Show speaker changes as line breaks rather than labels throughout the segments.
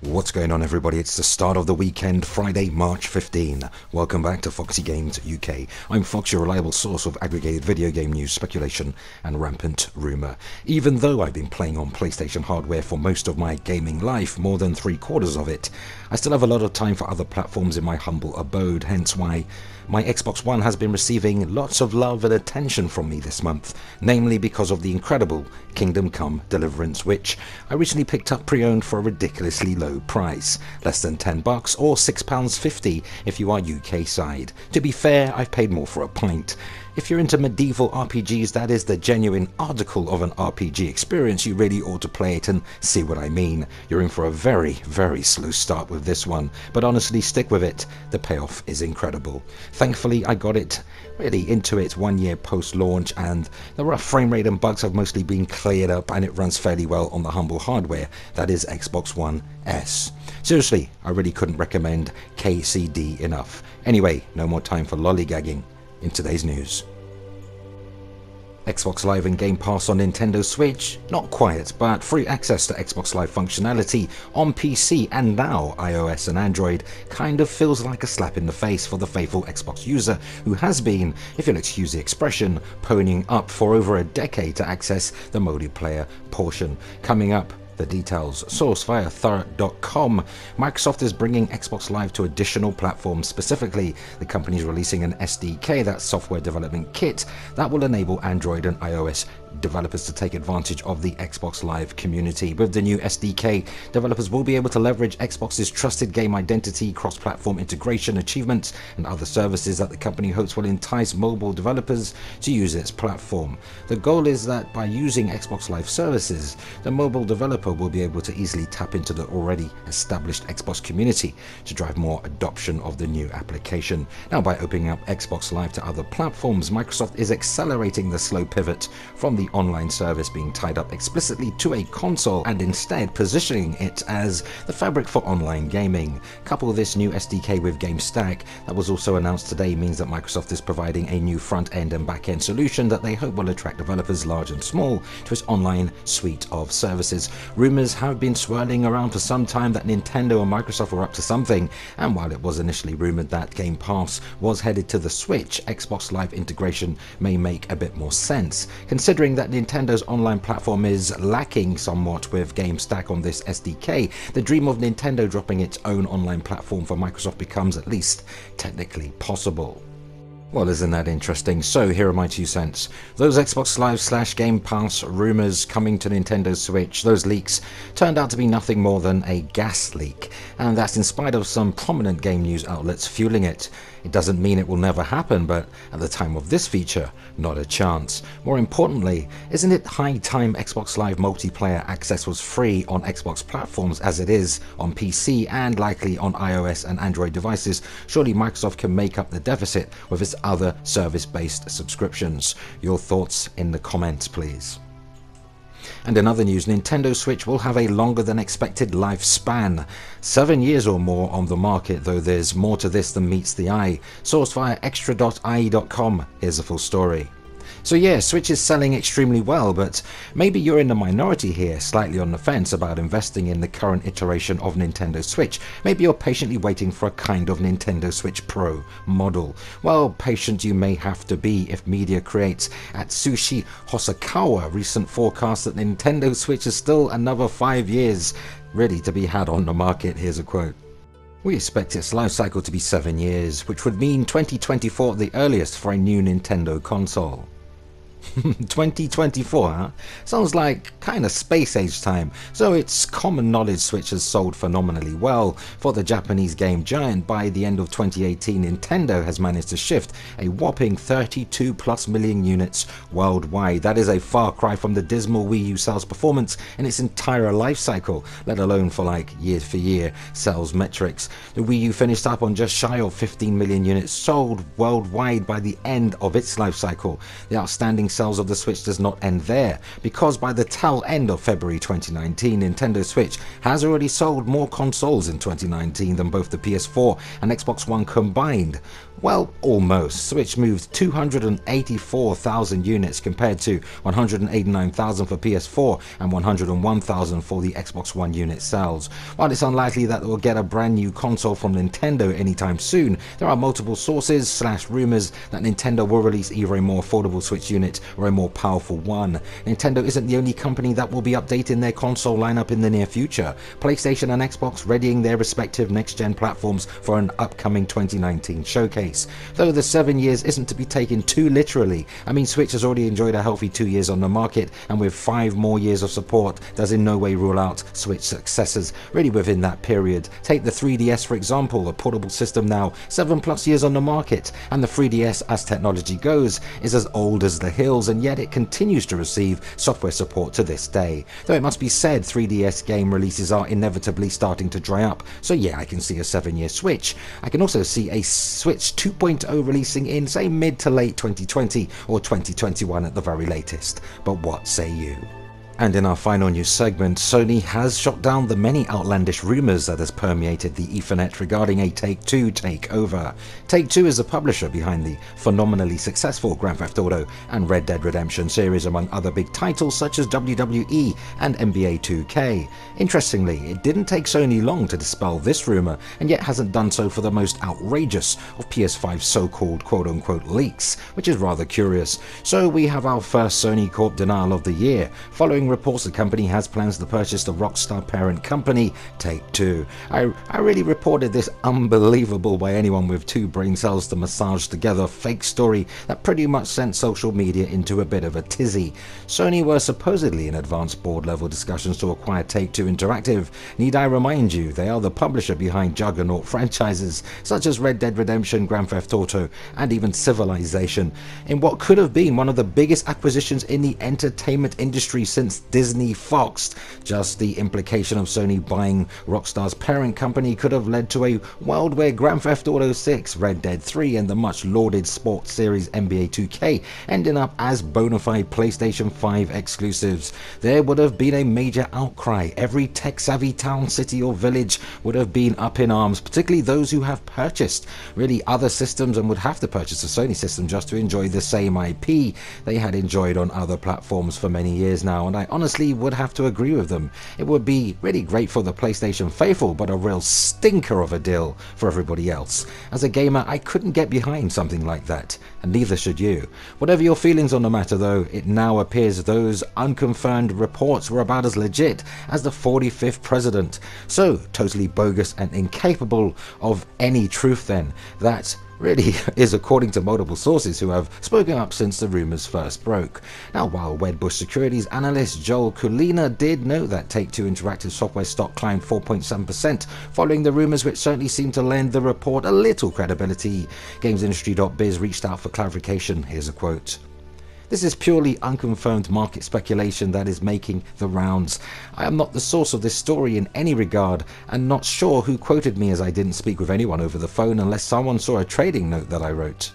What's going on, everybody? It's the start of the weekend, Friday, March 15. Welcome back to Foxy Games UK. I'm Fox, your reliable source of aggregated video game news, speculation and rampant rumour. Even though I've been playing on PlayStation hardware for most of my gaming life, more than 3/4 of it, I still have a lot of time for other platforms in my humble abode, hence why my Xbox One has been receiving lots of love and attention from me this month, namely because of the incredible Kingdom Come Deliverance, which I recently picked up pre-owned for a ridiculously low price, less than $10 or £6.50 if you are UK side. To be fair, I've paid more for a pint. If you're into medieval RPGs, that is the genuine article of an RPG experience, you really ought to play it and see what I mean. You're in for a very, very slow start with this one, but honestly, stick with it. The payoff is incredible. Thankfully, I got it really into it 1 year post-launch, and the rough frame rate and bugs have mostly been cleared up, and it runs fairly well on the humble hardware that is Xbox One S. Seriously, I really couldn't recommend KCD enough. Anyway, no more time for lollygagging. In today's news, Xbox Live and Game Pass on Nintendo Switch? Not quite, but free access to Xbox Live functionality on PC and now iOS and Android kind of feels like a slap in the face for the faithful Xbox user who has been, if you'll excuse the expression, ponying up for over a decade to access the multiplayer portion. Coming up, the details. Source via Thurrott.com. Microsoft is bringing Xbox Live to additional platforms. Specifically, the company is releasing an SDK, that's software development kit, that will enable Android and iOS developers to take advantage of the Xbox Live community. With the new SDK, developers will be able to leverage Xbox's trusted game identity, cross-platform integration, achievements, and other services that the company hopes will entice mobile developers to use its platform. The goal is that by using Xbox Live services, the mobile developer will be able to easily tap into the already established Xbox community to drive more adoption of the new application. Now, by opening up Xbox Live to other platforms, Microsoft is accelerating the slow pivot from the online service being tied up explicitly to a console and instead positioning it as the fabric for online gaming. Couple this new SDK with GameStack that was also announced today means that Microsoft is providing a new front-end and back-end solution that they hope will attract developers large and small to its online suite of services. Rumors have been swirling around for some time that Nintendo and Microsoft were up to something, and while it was initially rumored that Game Pass was headed to the Switch, Xbox Live integration may make a bit more sense, considering that Nintendo's online platform is lacking somewhat with GameStack on this SDK. The dream of Nintendo dropping its own online platform for Microsoft becomes at least technically possible. Well, isn't that interesting? So here are my 2 cents. Those Xbox Live / Game Pass rumors coming to Nintendo Switch, those leaks, turned out to be nothing more than a gas leak, and that's in spite of some prominent game news outlets fueling it. It doesn't mean it will never happen, but at the time of this feature, not a chance. More importantly, isn't it high time Xbox Live multiplayer access was free on Xbox platforms as it is on PC and likely on iOS and Android devices? Surely Microsoft can make up the deficit with its other service-based subscriptions. Your thoughts in the comments, please. And in other news, Nintendo Switch will have a longer than expected lifespan. 7 years or more on the market, though there's more to this than meets the eye. Sourced via extra.ie.com. Here's the full story. So yeah, Switch is selling extremely well, but maybe you're in the minority here, slightly on the fence about investing in the current iteration of Nintendo Switch. Maybe you're patiently waiting for a kind of Nintendo Switch Pro model. Well, patient you may have to be if media creates Atsushi Hosokawa recent forecast that Nintendo Switch is still another 5 years ready to be had on the market. Here's a quote. We expect its life cycle to be 7 years, which would mean 2024 at the earliest for a new Nintendo console. 2024, huh? Sounds like kind of space age time. So it's common knowledge Switch has sold phenomenally well. For the Japanese game giant, by the end of 2018, Nintendo has managed to shift a whopping 32+ million units worldwide. That is a far cry from the dismal Wii U sales performance in its entire life cycle, let alone for like year-for-year sales metrics. The Wii U finished up on just shy of 15 million units sold worldwide by the end of its life cycle. The outstanding sales of the Switch does not end there, because by the tail end of February 2019, Nintendo Switch has already sold more consoles in 2019 than both the PS4 and Xbox One combined. Well, almost. Switch moved 284,000 units compared to 189,000 for PS4 and 101,000 for the Xbox One unit sales. While it's unlikely that we'll get a brand new console from Nintendo anytime soon, there are multiple sources / rumors that Nintendo will release either a more affordable Switch unit or a more powerful one. Nintendo isn't the only company that will be updating their console lineup in the near future. PlayStation and Xbox readying their respective next-gen platforms for an upcoming 2019 showcase. Though the 7 years isn't to be taken too literally. I mean, Switch has already enjoyed a healthy 2 years on the market, and with 5 more years of support does in no way rule out Switch successors really within that period. Take the 3DS for example, a portable system now 7+ years on the market, and the 3DS as technology goes is as old as the hills, and yet it continues to receive software support to this day. Though it must be said, 3DS game releases are inevitably starting to dry up, so yeah, I can see a 7-year Switch. I can also see a Switch 2.0 releasing in, say, mid to late 2020 or 2021 at the very latest. But what say you? And in our final news segment, Sony has shot down the many outlandish rumours that has permeated the Ethernet regarding a Take-Two takeover. Take-Two is the publisher behind the phenomenally successful Grand Theft Auto and Red Dead Redemption series, among other big titles such as WWE and NBA 2K. Interestingly, it didn't take Sony long to dispel this rumour, and yet hasn't done so for the most outrageous of PS5's so-called quote-unquote leaks, which is rather curious. So we have our first Sony Corp denial of the year, following reports the company has plans to purchase the Rockstar parent company, Take-Two. I really reported this unbelievable by anyone with 2 brain cells to massage together fake story that pretty much sent social media into a bit of a tizzy. Sony were supposedly in advanced board level discussions to acquire Take-Two Interactive. Need I remind you, they are the publisher behind juggernaut franchises such as Red Dead Redemption, Grand Theft Auto, and even Civilization, in what could have been one of the biggest acquisitions in the entertainment industry since Disney Fox. Just the implication of Sony buying Rockstar's parent company could have led to a world where Grand Theft Auto 6, Red Dead 3, and the much lauded sports series NBA 2K ending up as bona fide PlayStation 5 exclusives. There would have been a major outcry. Every tech-savvy town, city or village would have been up in arms, particularly those who have purchased really other systems and would have to purchase a Sony system just to enjoy the same IP they had enjoyed on other platforms for many years now. And I honestly would have to agree with them. It would be really great for the PlayStation faithful, but a real stinker of a deal for everybody else. As a gamer, I couldn't get behind something like that, and neither should you. Whatever your feelings on the matter though, it now appears those unconfirmed reports were about as legit as the 45th president. So totally bogus and incapable of any truth then. That really is according to multiple sources who have spoken up since the rumours first broke. Now, while Wedbush Securities analyst Joel Kulina did note that Take-Two Interactive software stock climbed 4.7% following the rumours, which certainly seemed to lend the report a little credibility, GamesIndustry.biz reached out for clarification. Here's a quote. This is purely unconfirmed market speculation that is making the rounds. I am not the source of this story in any regard, and not sure who quoted me, as I didn't speak with anyone over the phone unless someone saw a trading note that I wrote.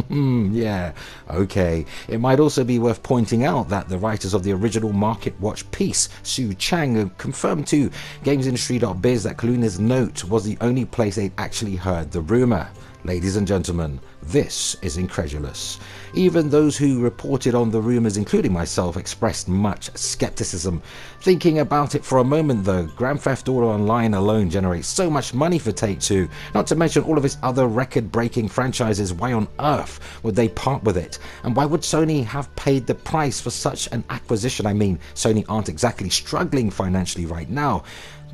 Yeah, okay. It might also be worth pointing out that the writers of the original Market Watch piece, Sue Chang, confirmed to GamesIndustry.biz that Kulina's note was the only place they'd actually heard the rumour. Ladies and gentlemen, this is incredulous. Even those who reported on the rumours, including myself, expressed much skepticism. Thinking about it for a moment though, Grand Theft Auto Online alone generates so much money for Take-Two, not to mention all of its other record-breaking franchises. Why on earth would they part with it? And why would Sony have paid the price for such an acquisition? I mean, Sony aren't exactly struggling financially right now,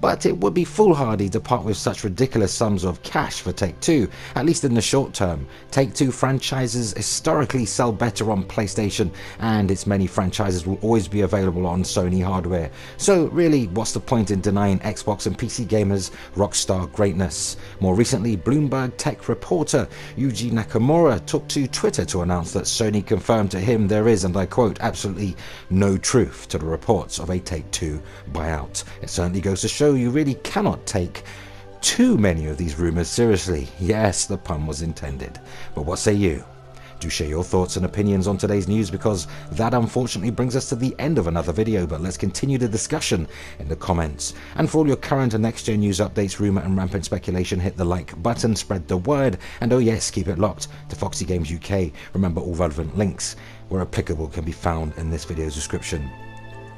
but it would be foolhardy to part with such ridiculous sums of cash for Take-Two, at least in the short term. Take-Two franchises historically sell better on PlayStation, and its many franchises will always be available on Sony hardware. So really, what's the point in denying Xbox and PC gamers Rockstar greatness? More recently, Bloomberg tech reporter Yuji Nakamura took to Twitter to announce that Sony confirmed to him there is, and I quote, absolutely no truth to the reports of a Take-Two buyout. It certainly goes to show you really cannot take too many of these rumours seriously. Yes, the pun was intended. But what say you? Do share your thoughts and opinions on today's news, because that unfortunately brings us to the end of another video, but let's continue the discussion in the comments. And for all your current and next gen news updates, rumour and rampant speculation, hit the like button, spread the word, and oh yes, keep it locked to Foxy Games UK. Remember, all relevant links where applicable can be found in this video's description.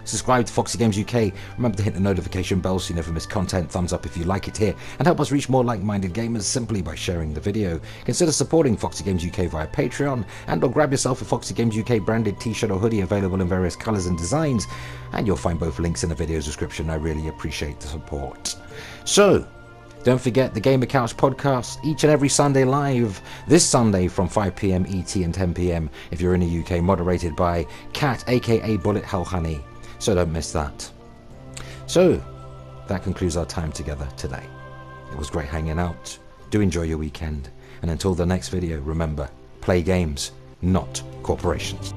Subscribe to Foxy Games UK, remember to hit the notification bell so you never miss content, thumbs up if you like it here, and help us reach more like-minded gamers simply by sharing the video. Consider supporting Foxy Games UK via Patreon, and or grab yourself a Foxy Games UK branded t-shirt or hoodie available in various colours and designs, and you'll find both links in the video's description. I really appreciate the support. So, don't forget the Gamer Couch podcast each and every Sunday live, this Sunday from 5 PM ET and 10 PM if you're in the UK, moderated by Kat aka Bullet Hell Honey. So don't miss that. So, that concludes our time together today. It was great hanging out. Do enjoy your weekend. And until the next video, remember, play games, not corporations.